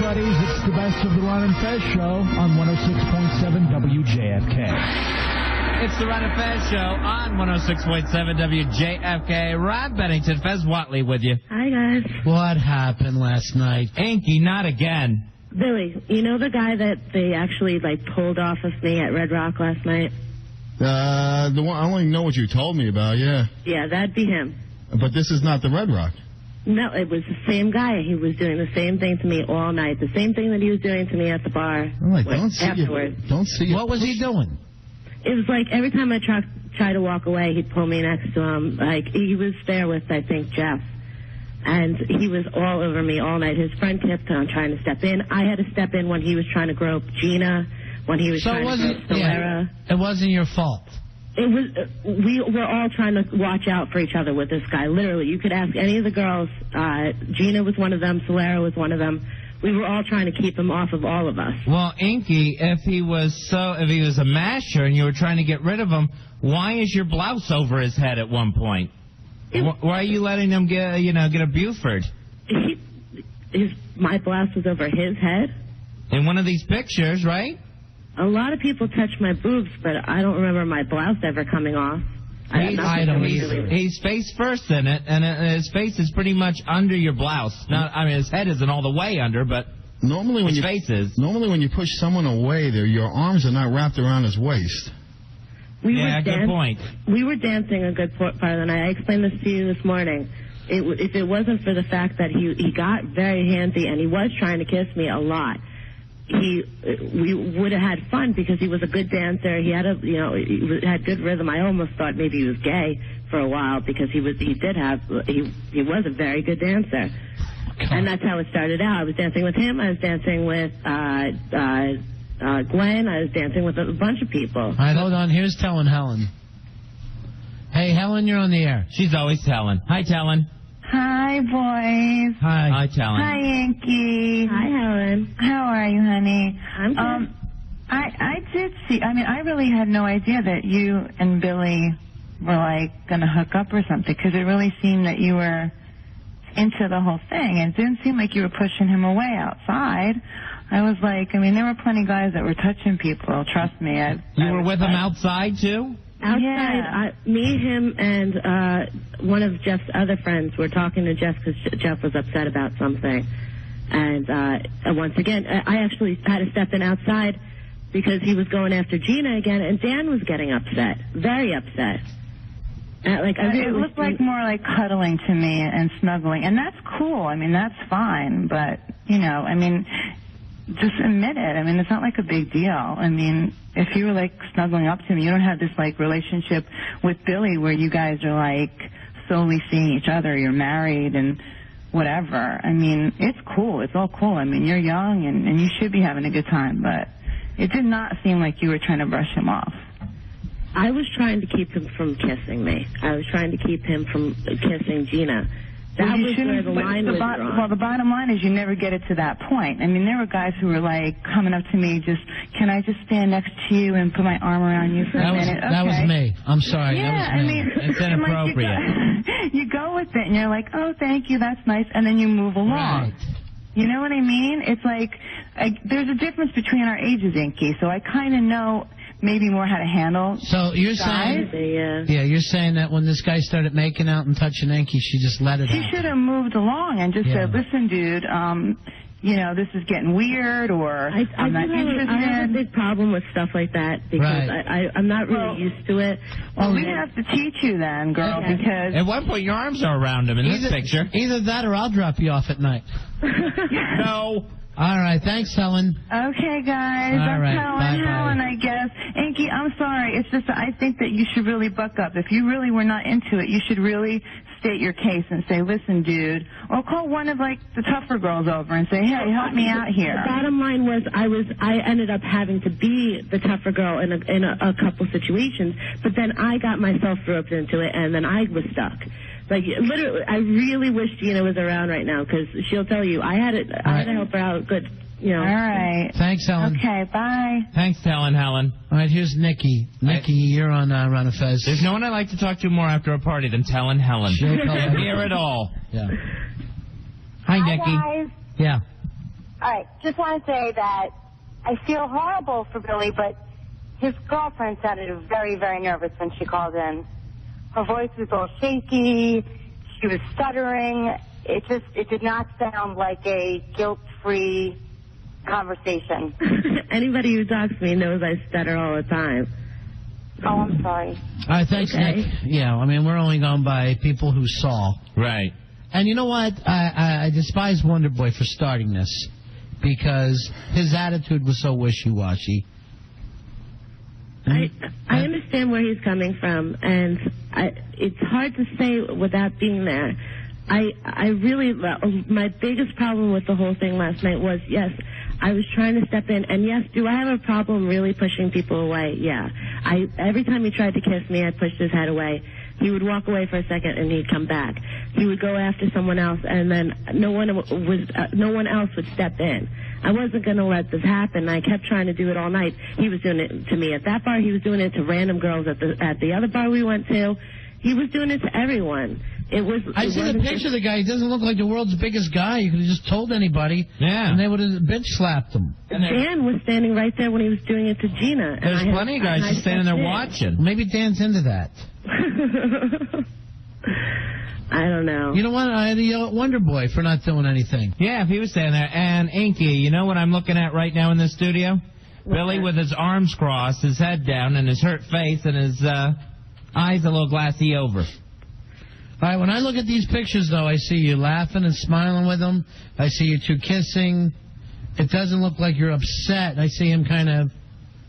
buddies. It's the best of the Ron and Fez Show on 106.7 WJFK. It's the Ron and Fez Show on 106.7 WJFK. Rob Bennington, Fez Watley with you. Hi, guys. What happened last night? Inky, not again. Billy, you know the guy that they actually, pulled off of me at Red Rock last night? The one, I only know what you told me about, yeah. Yeah, that'd be him. But this is not the Red Rock. No, it was the same guy. He was doing the same thing to me all night. The same thing that he was doing to me at the bar afterwards. Don't see it. What was he doing? It was like every time I try to walk away, he'd pull me next to him. Like, he was there with, I think, Jeff. And he was all over me all night. His friend kept on trying to step in. I had to step in when he was trying to grope Gina, when he was trying to grope Solera. It wasn't your fault. It was. We were all trying to watch out for each other with this guy. Literally, you could ask any of the girls. Gina was one of them. Solera was one of them. We were all trying to keep him off of all of us. Well, Inky, if he was a masher and you were trying to get rid of him, why is your blouse over his head at one point? Why are you letting him get a Buford? My blouse was over his head. In one of these pictures, right? A lot of people touch my boobs, but I don't remember my blouse ever coming off. He's face first in it, and his face is pretty much under your blouse. Now, I mean, his head isn't all the way under, but normally when his face is. Normally when you push someone away, your arms are not wrapped around his waist. Good point. We were dancing a good part of the night. I explained this to you this morning. If it wasn't for the fact that he got very handsy and he was trying to kiss me a lot, we would have had fun because he was a good dancer. He had he had good rhythm. I almost thought maybe he was gay for a while because he was a very good dancer. And that's how it started out. I was dancing with him. I was dancing with Gwen. I was dancing with a bunch of people. All right, hold on. Here's Telling Helen. Hey, Helen, you're on the air. She's always telling. Hi, Telling. Hi, boys. Hi. Hi, Telling. Hi, Inky. Hi, Helen. How are you, honey? I'm good. I did see, I really had no idea that you and Billy were, going to hook up or something, because it really seemed that you were into the whole thing. It didn't seem like you were pushing him away outside. I was like, there were plenty of guys that were touching people, trust me. You were with him outside, too? Outside, yeah. Me, him, and one of Jeff's other friends were talking to Jeff because Jeff was upset about something. And once again, I actually had to step in outside because he was going after Gina again, and Dan was getting upset, very upset. It looked like more like cuddling to me and snuggling, and that's cool. That's fine, but, just admit it. It's not like a big deal. If you were snuggling up to me, you don't have this relationship with Billy where you guys are solely seeing each other. You're married and whatever. It's cool. It's all cool. You're young and you should be having a good time, but it did not seem like you were trying to brush him off. I was trying to keep him from kissing me. I was trying to keep him from kissing Gina. That was where the line was drawn. Well, the bottom line is you never get it to that point. There were guys who were coming up to me, can I just stand next to you and put my arm around you for a minute? That was me. I'm sorry. Yeah, that was me. It's inappropriate. You go with it, and you're like, oh, thank you, that's nice, and then you move along. Right. You know what I mean? It's there's a difference between our ages, Inky, so I kind of know maybe more how to handle. So you're saying, you're saying that when this guy started making out and touching Inky, she just let it out. She should have moved along and just said, listen, dude, this is getting weird, or I'm not interested. I have a big problem with stuff like that because I'm not really used to it. Well, we have to teach you then, girl, because... At one point, your arms are around him in this picture. Either that or I'll drop you off at night. No. All right, thanks, Helen. Okay, guys. All right, I'm telling Helen, I guess. Inky, I'm sorry. It's just I think that you should really buck up. If you really were not into it, you should really state your case and say, listen, dude, or call one of the tougher girls over and say, hey, help me out here. The bottom line was I ended up having to be the tougher girl in a couple situations, but then I got myself roped into it, and then I was stuck. Literally, I really wish Gina was around right now because she'll tell you I had to help her out good. All right. Thanks, Helen. Okay, bye. Thanks, Helen. All right, here's Nikki. Nikki, you're on Ron and Fez. There's no one I like to talk to more after a party than Helen. She'll hear it all. Yeah. Hi, Nikki. guys. Yeah. All right, just want to say that I feel horrible for Billy, but his girlfriend sounded very, very nervous when she called in. Her voice was all shaky. She was stuttering. It did not sound like a guilt-free conversation. Anybody who talks to me knows I stutter all the time. Oh, I'm sorry. All right, thanks, Nick. Yeah, I mean, we're only going by people who saw. Right. And you know what? I despise Wonder Boy for starting this because his attitude was so wishy-washy. I understand where he's coming from, and it's hard to say without being there. I really, my biggest problem with the whole thing last night was, yes, I was trying to step in, and yes, do I have a problem really pushing people away? Yeah. Every time he tried to kiss me, I pushed his head away. He would walk away for a second, and he'd come back. He would go after someone else, and then no one else would step in. I wasn't going to let this happen. I kept trying to do it all night. He was doing it to me at that bar. He was doing it to random girls at the other bar we went to. He was doing it to everyone. I see the picture of the guy. He doesn't look like the world's biggest guy. You could have just told anybody. Yeah. And they would have bitch slapped him. Dan was standing right there when he was doing it to Gina. There's plenty of guys just standing there watching. Maybe Dan's into that. I don't know. You know what? I had to yell at Wonder Boy for not doing anything. Yeah, if he was standing there. And Inky, you know what I'm looking at right now in the studio? Billy with his arms crossed, his head down, and his hurt face, and his eyes a little glassy over. All right, when I look at these pictures, though, I see you laughing and smiling with him. I see you two kissing. It doesn't look like you're upset. I see him kind of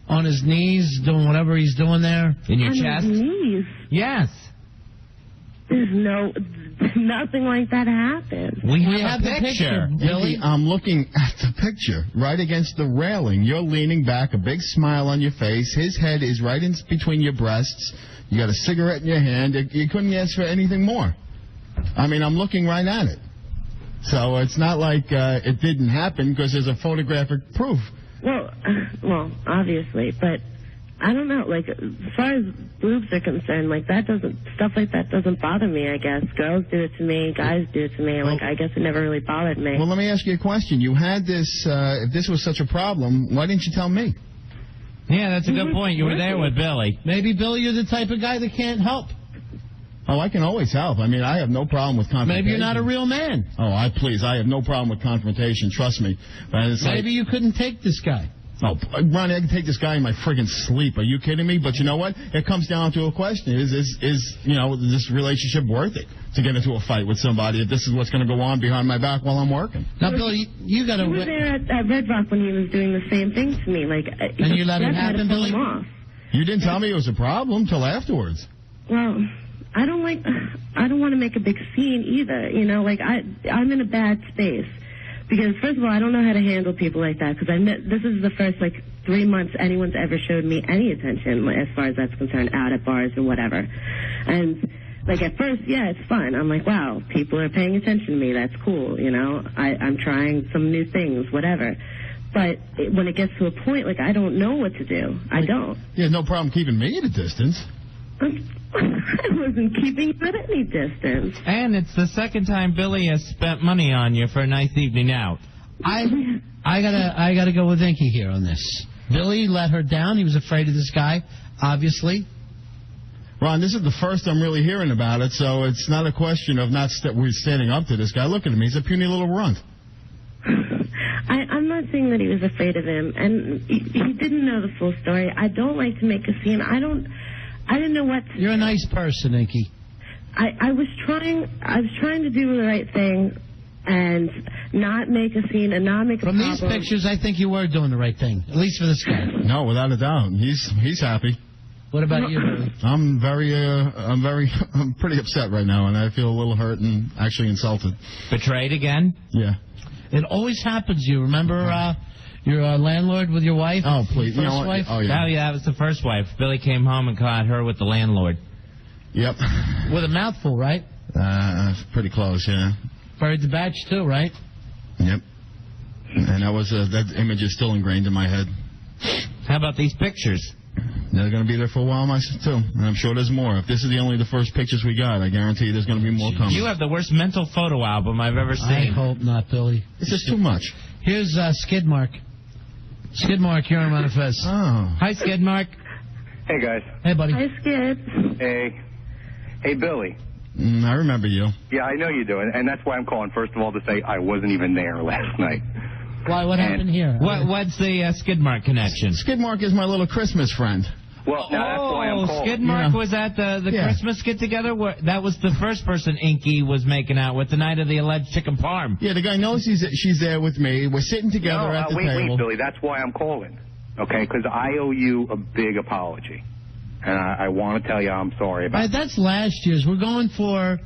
on his knees doing whatever he's doing there. In your chest? His knees? Yes. There's nothing like that happened. We have the picture. Billy, I'm looking at the picture right against the railing. You're leaning back, a big smile on your face. His head is right in between your breasts. You got a cigarette in your hand. You couldn't ask for anything more. I mean, I'm looking right at it. So it's not like it didn't happen because there's a photographic proof. Well, obviously, but I don't know. Like, as far as boobs are concerned, like stuff like that doesn't bother me. I guess girls do it to me, guys do it to me. Like, I guess it never really bothered me. Well, let me ask you a question. You had this. If this was such a problem, why didn't you tell me? Yeah, that's a good point. You were there with Billy. Maybe, Billy, you're the type of guy that can't help. Oh, I can always help. I mean, I have no problem with confrontation. Maybe you're not a real man. Oh, I have no problem with confrontation. Trust me. Maybe you couldn't take this guy. Oh, Ronnie, I can take this guy in my friggin' sleep. Are you kidding me? But you know what? It comes down to a question. Is this relationship worth it to get into a fight with somebody if this is what's going to go on behind my back while I'm working? Now, Billy, you got to... He was there at Red Rock when he was doing the same thing to me. Like, and you let it happen, Billy? You didn't tell me it was a problem till afterwards. Well, I don't want to make a big scene either. You know, like, I'm in a bad space. Because, first of all, I don't know how to handle people like that. Because this is the first, 3 months anyone's ever showed me any attention, as far as that's concerned, out at bars and whatever. And, at first, yeah, it's fun. I'm like, wow, people are paying attention to me. That's cool, you know. I'm trying some new things, whatever. But when it gets to a point, I don't know what to do. I don't. You had no problem keeping me at a distance. I wasn't keeping you at any distance. And it's the second time Billy has spent money on you for a nice evening out. I gotta go with Inky here on this. Billy let her down. He was afraid of this guy, obviously. Ron, this is the first I'm really hearing about it, so it's not a question of we're standing up to this guy. Look at him. He's a puny little runt. I'm not saying that he was afraid of him, and he didn't know the full story. I don't like to make a scene. I didn't know what to You're a nice person, Inky. I was trying to do the right thing and not make a scene and not make a problem. From these pictures, I think you were doing the right thing, at least for this guy. No, without a doubt. He's happy. What about you, Billy? I'm pretty upset right now, and I feel a little hurt and actually insulted. Betrayed again? Yeah. It always happens. You remember your landlord with your wife? Oh, please. First wife? Oh, yeah, that was the first wife. Billy came home and caught her with the landlord. Yep. With a mouthful, right? Pretty close, yeah. Buried the batch, too, right? Yep. And that image is still ingrained in my head. How about these pictures? They're going to be there for a while, too. And I'm sure there's more. If this is the first pictures we got, I guarantee you there's going to be more coming. You have the worst mental photo album I've ever seen. I hope not, Billy. It's just too much. Here's Skidmark. Skidmark, you're on Fez. Oh. Hi, Skidmark. Hey, guys. Hey, buddy. Hi, Skid. Hey, Billy. I remember you. Yeah, I know you do, and that's why I'm calling, first of all, to say I wasn't even there last night. Why? What happened here? What's the Skidmark connection? Skidmark is my little Christmas friend. Well, now that's why I'm calling. Skidmark was at the Christmas get-together? That was the first person Inky was making out with the night of the alleged chicken parm. Yeah, the guy knows she's there with me. We're sitting together at the table. Wait, Billy, that's why I'm calling, okay? Because I owe you a big apology. And I want to tell you I'm sorry about it. That's last year's. We're going for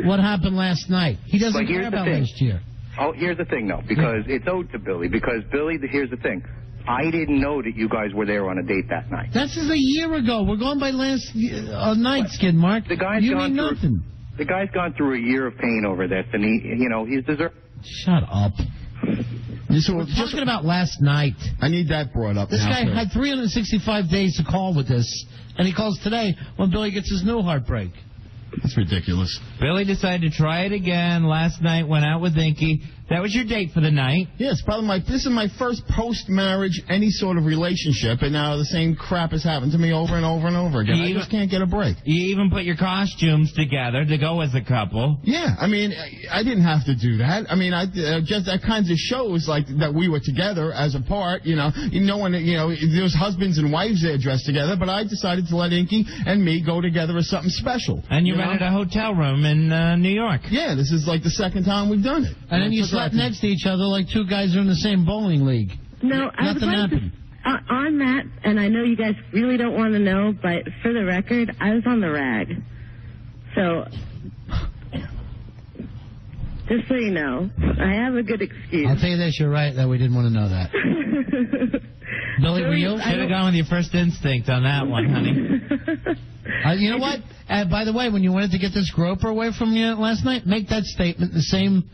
what happened last night. He doesn't care about last year. Oh, here's the thing, though, because it's owed to Billy. Because, Billy, here's the thing. I didn't know that you guys were there on a date that night. This is a year ago. We're going by last night, Skidmark. The guy's you mean nothing. The guy's gone through a year of pain over this, and he's deserved. Shut up. We're talking about last night. I need that brought up. This guy had 365 days to call with this, and he calls today when Billy gets his new heartbreak. That's ridiculous. Billy decided to try it again last night, went out with Inky. That was your date for the night? Yes, probably this is my first post-marriage, any sort of relationship, and now the same crap has happened to me over and over and over again. I just can't get a break. You even put your costumes together to go as a couple. Yeah, I mean, I didn't have to do that. I mean, just that kinds of shows like that we were together as a part, no one, there's husbands and wives there dressed together, but I decided to let Inky and me go together as something special. And you rented a hotel room in New York. Yeah, this is like the second time we've done it. And then you slept next to each other like two guys are in the same bowling league. No, Nothing happened. On that, and I know you guys really don't want to know, but for the record, I was on the rag. So, just so you know, I have a good excuse. I'll tell you this, you're right that we didn't want to know that. Billy, were you? Should have gone with your first instinct on that one, honey. You know what? By the way, when you wanted to get this groper away from you last night, make that statement the same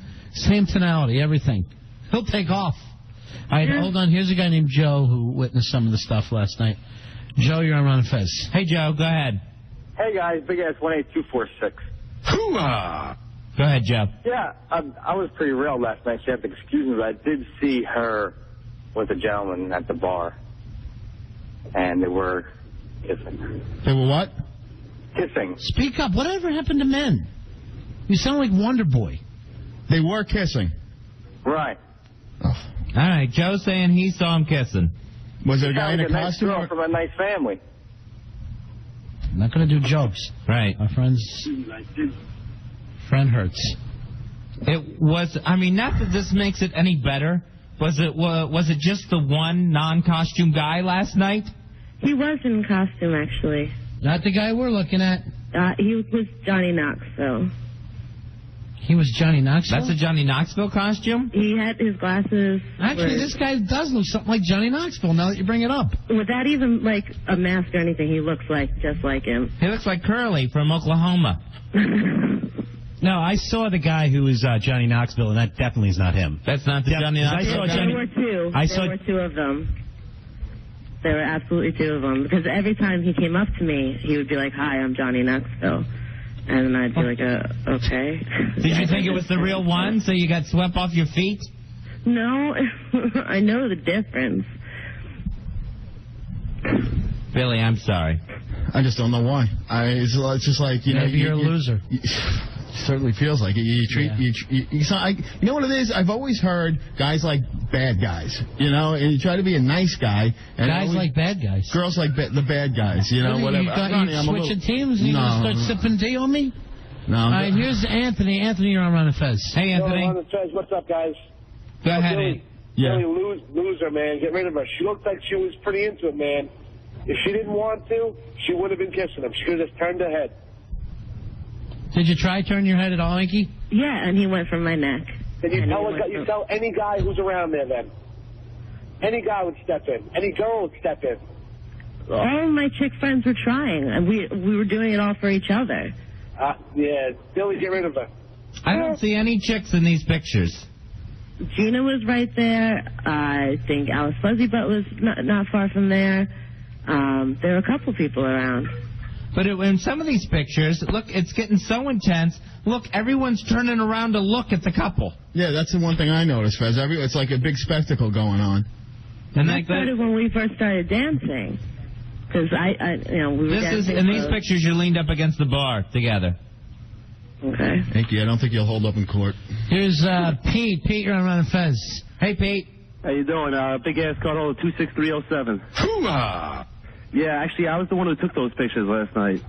tonality, everything. He'll take off. All right, hold on. Here's a guy named Joe who witnessed some of the stuff last night. Joe, you're on Ron and Fez. Hey, Joe, go ahead. Hey, guys, Big Ass 18246. Hoo-ah! Go ahead, Joe. Yeah, I was pretty real last night. She had to excuse me, but I did see her with a gentleman at the bar. And they were kissing. They were what? Kissing. Speak up. Whatever happened to men? You sound like Wonder Boy. They were kissing. Right. Oh. All right, Joe's saying he saw him kissing. Was it a guy in a nice costume? girl from a nice family. I'm not going to do jokes. Right. Our friend hurts. It was, not that this makes it any better. Was it just the one non-costume guy last night? He was in costume, actually. Not the guy we're looking at. He was Johnny Knoxville. He was Johnny Knoxville? That's a Johnny Knoxville costume? He had his glasses. Actually, this guy does look something like Johnny Knoxville now that you bring it up. Without even, like, a mask or anything, he looks just like him. He looks like Curly from Oklahoma. No, I saw the guy who was Johnny Knoxville, and that definitely is not him. That's not the Johnny Knoxville. There were two. There were two of them. There were absolutely two of them. Because every time he came up to me, he would be like, "Hi, I'm Johnny Knoxville." And then I'd be like, okay. Did you think it was the real one, so you got swept off your feet? No, I know the difference. Billy, I'm sorry. I just don't know why. It's just like, maybe you're a loser. Certainly feels like it. You know what it is? I've always heard guys like bad guys, and you try to be a nice guy. And guys like bad guys. Girls like the bad guys, whatever. You switching teams? You going to start sipping D on me? No. All right, here's Anthony. Anthony, you're on Ron and Fez. Hey, Anthony. Ron and Fez, what's up, guys? Go ahead, Anthony. Yeah. Billy, loser, man. Get rid of her. She looked like she was pretty into it, man. If she didn't want to, she would have been kissing him. She could have just turned her head. Did you try turn your head at all, Inky? Yeah, and he went from my neck. Then you tell any guy who's around there then. Any guy would step in. Any girl would step in. All my chick friends were trying, and we were doing it all for each other. Yeah, Billy, get rid of her. I don't see any chicks in these pictures. Gina was right there. I think Alice Fuzzy Butt was not far from there. There were a couple people around. But in some of these pictures, look, it's getting so intense. Look, everyone's turning around to look at the couple. Yeah, that's the one thing I noticed, Fez. It's like a big spectacle going on. And that started when we first started dancing. Because we were dancing. In these pictures, you're leaned up against the bar together. Okay. Thank you. I don't think you'll hold up in court. Here's Pete. Pete, you're on Fez. Hey, Pete. How you doing? Big ass card holder 26307. Hoo-ah! Yeah, actually, I was the one who took those pictures last night.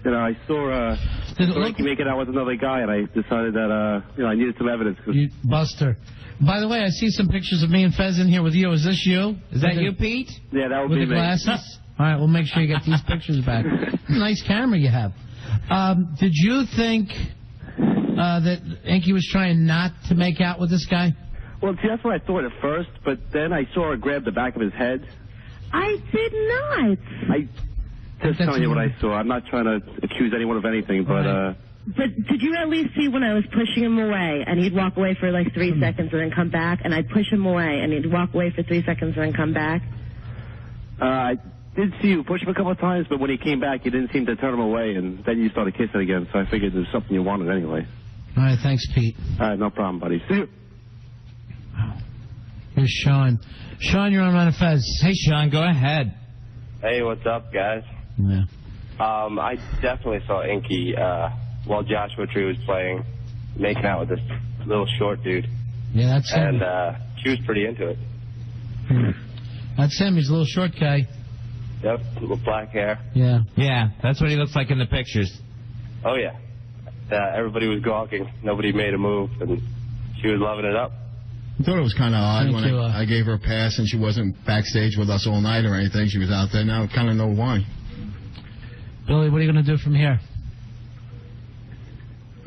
I saw Ricky making out with another guy, and I decided that I needed some evidence. You Buster. By the way, I see some pictures of me and Fez in here with you. Is this you? Is that you, Pete? Yeah, that would with be the me. Glasses? All right, we'll make sure you get these pictures back. Nice camera you have. Did you think that Inky was trying not to make out with this guy? Well, see, that's what I thought at first, but then I saw her grab the back of his head. I did not. Just telling you what I saw. I'm not trying to accuse anyone of anything, but... But did you at least see when I was pushing him away, and he'd walk away for like 3 seconds and then come back, and I'd push him away, and he'd walk away for 3 seconds and then come back? I did see you push him a couple of times, but when he came back, you didn't seem to turn him away, and then you started kissing again, so I figured there's something you wanted anyway. All right, thanks, Pete. All right, no problem, buddy. See you. Here's Sean. Sean, you're on Fez. Hey, Sean, go ahead. Hey, what's up, guys? Yeah. I definitely saw Inky while Joshua Tree was playing, making out with this little short dude. Yeah, that's him. And she was pretty into it. That's him. He's a little short guy. Yep, little black hair. Yeah. Yeah, that's what he looks like in the pictures. Oh, yeah. Everybody was gawking. Nobody made a move, and she was loving it up. I thought it was kind of odd when you, I gave her a pass and she wasn't backstage with us all night or anything. She was out there. Now I kind of know why. Billy, what are you going to do from here?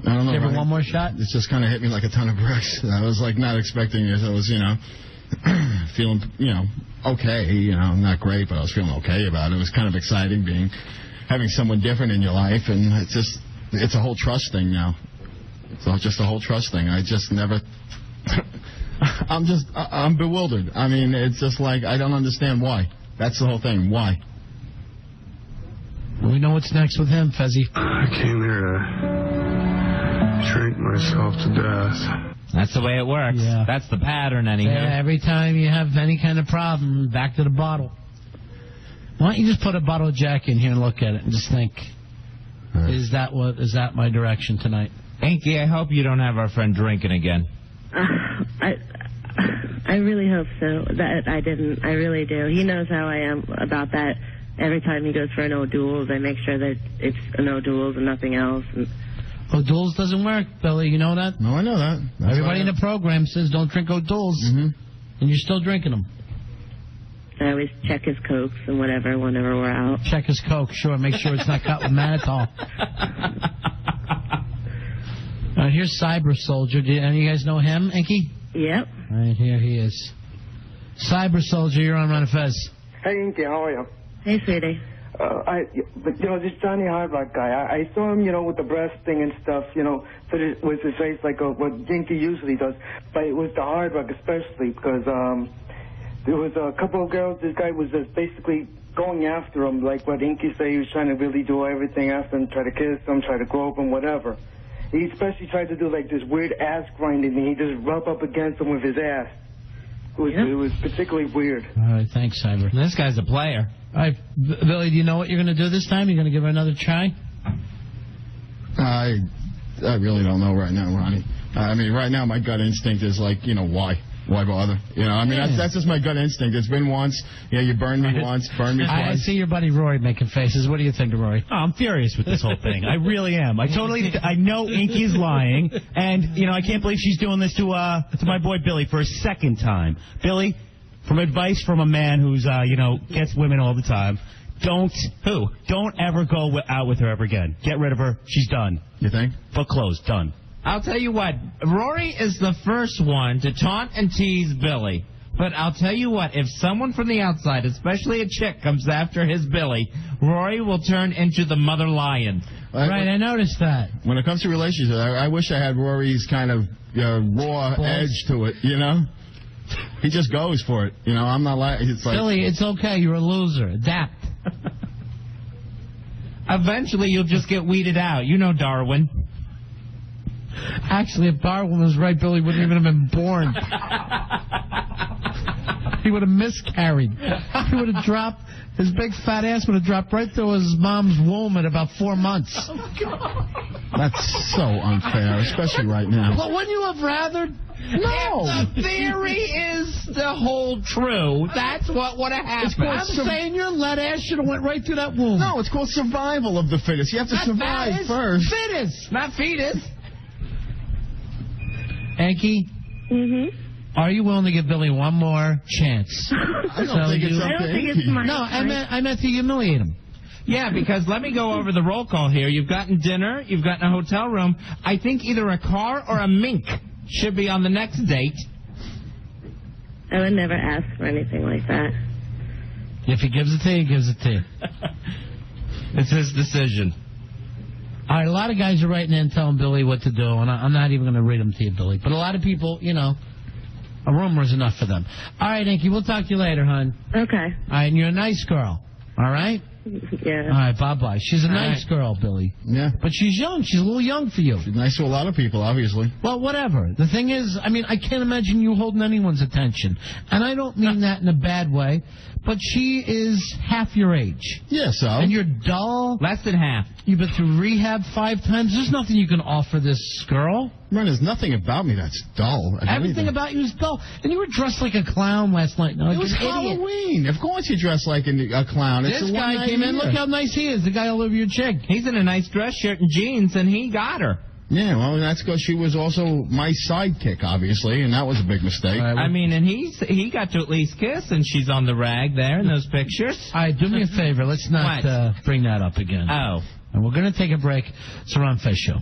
I don't know. Give her right? one more shot? It just kind of hit me like a ton of bricks. I was like not expecting it. I was, feeling, okay. Not great, but I was feeling okay about it. It was kind of exciting having someone different in your life, and it's a whole trust thing now. It's just a whole trust thing. I just never. I'm bewildered. I mean, it's just like I don't understand why. That's the whole thing. Why? We know what's next with him, Fezzy. I came here to drink myself to death. That's the way it works. Yeah. That's the pattern, anyhow. Yeah, every time you have any kind of problem, back to the bottle. Why don't you just put a bottle of Jack in here and look at it and just think, is that my direction tonight? Inky, I hope you don't have our friend drinking again. I really hope so. That I didn't. I really do. He knows how I am about that. Every time he goes for an O'Doul's, I make sure that it's an O'Doul's and nothing else. O'Doul's doesn't work, Billy. You know that? No, I know that. That's Everybody in the program says don't drink O'Doul's, and you're still drinking them. I always check his Cokes and whatever whenever we're out. Check his Coke, sure. Make sure it's not cut with mannitol. Here's Cyber Soldier. Do any of you guys know him, Inky? Yep. Right here he is. Cyber Soldier, you're on Fez. Hey, Inky, how are you? Hey, sweetie. This Johnny Hard Rock guy, I saw him, with the breast thing and stuff, with his face like what Inky usually does. But it was the Hard Rock especially because there was a couple of girls, this guy was just basically going after him, like what Inky said, he was trying to really do everything after him, try to kiss him, try to grope him, whatever. He especially tried to do like this weird ass grinding, and he just rubbed up against him with his ass. It was particularly weird. All right, thanks, Cyber. This guy's a player. All right, Billy, do you know what you're going to do this time? You're going to give her another try? I really don't know right now, Ronnie. I mean, right now my gut instinct is like, why? Why bother? That's just my gut instinct. It's been once. Yeah, you burned me once, burned me twice. I see your buddy Rory making faces. What do you think, Rory? Oh, I'm furious with this whole thing. I really am. I know Inky's lying, and I can't believe she's doing this to my boy Billy for a second time. Billy, from advice from a man who's gets women all the time, don't ever go out with her ever again. Get rid of her. She's done. You think? Book closed. Done. I'll tell you what, Rory is the first one to taunt and tease Billy. But I'll tell you what, if someone from the outside, especially a chick, comes after his Billy, Rory will turn into the mother lion. Right, I noticed that. When it comes to relationships, I wish I had Rory's kind of raw edge to it, He just goes for it. I'm not like... It's like Billy, it's okay. You're a loser. Adapt. Eventually, you'll just get weeded out. You know Darwin. Actually, if Darwin was right, Billy wouldn't even have been born. He would have miscarried. He would have dropped, his big fat ass would have dropped right through his mom's womb at about 4 months. Oh, God. That's so unfair, especially right now. Well, wouldn't you have rather? No. If the theory is to hold true, that's what would have happened. I'm saying your lead ass should have went right through that womb. No, it's called survival of the fittest. You have to survive first. Fittest, not fetus. Anki? Mm-hmm. Are you willing to give Billy one more chance? I don't think it's up to Anki. No, I meant to humiliate him. Yeah, because let me go over the roll call here. You've gotten dinner. You've gotten a hotel room. I think either a car or a mink should be on the next date. I would never ask for anything like that. If he gives it to you, he gives it to you. It's his decision. All right, a lot of guys are writing in telling Billy what to do, and I'm not even going to read them to you, Billy. But a lot of people, you know, a rumor is enough for them. All right, Anki, we'll talk to you later, hon. Okay. All right, and you're a nice girl. All right? Yeah. All right, bye-bye. She's a nice girl, Billy. Yeah. But she's young. She's a little young for you. She's nice to a lot of people, obviously. Well, whatever. The thing is, I mean, I can't imagine you holding anyone's attention. And I don't mean that in a bad way, but she is half your age. Yeah, so? And you're dull. Less than half. You've been through rehab 5 times. There's nothing you can offer this girl. Man, there's nothing about me that's dull. Everything about you is dull. And you were dressed like a clown last night. No, it was Halloween. Of course you dress like a clown. It's this the guy came in. Look how nice he is. The guy all over your chick. He's in a nice dress shirt and jeans, and he got her. Yeah, well, that's because she was also my sidekick, obviously, and that was a big mistake. I mean, and he got to at least kiss, and she's on the rag there in those pictures. All right, do me a favor. Let's not bring that up again. Oh. And we're going to take a break. It's the Ron Fez Show.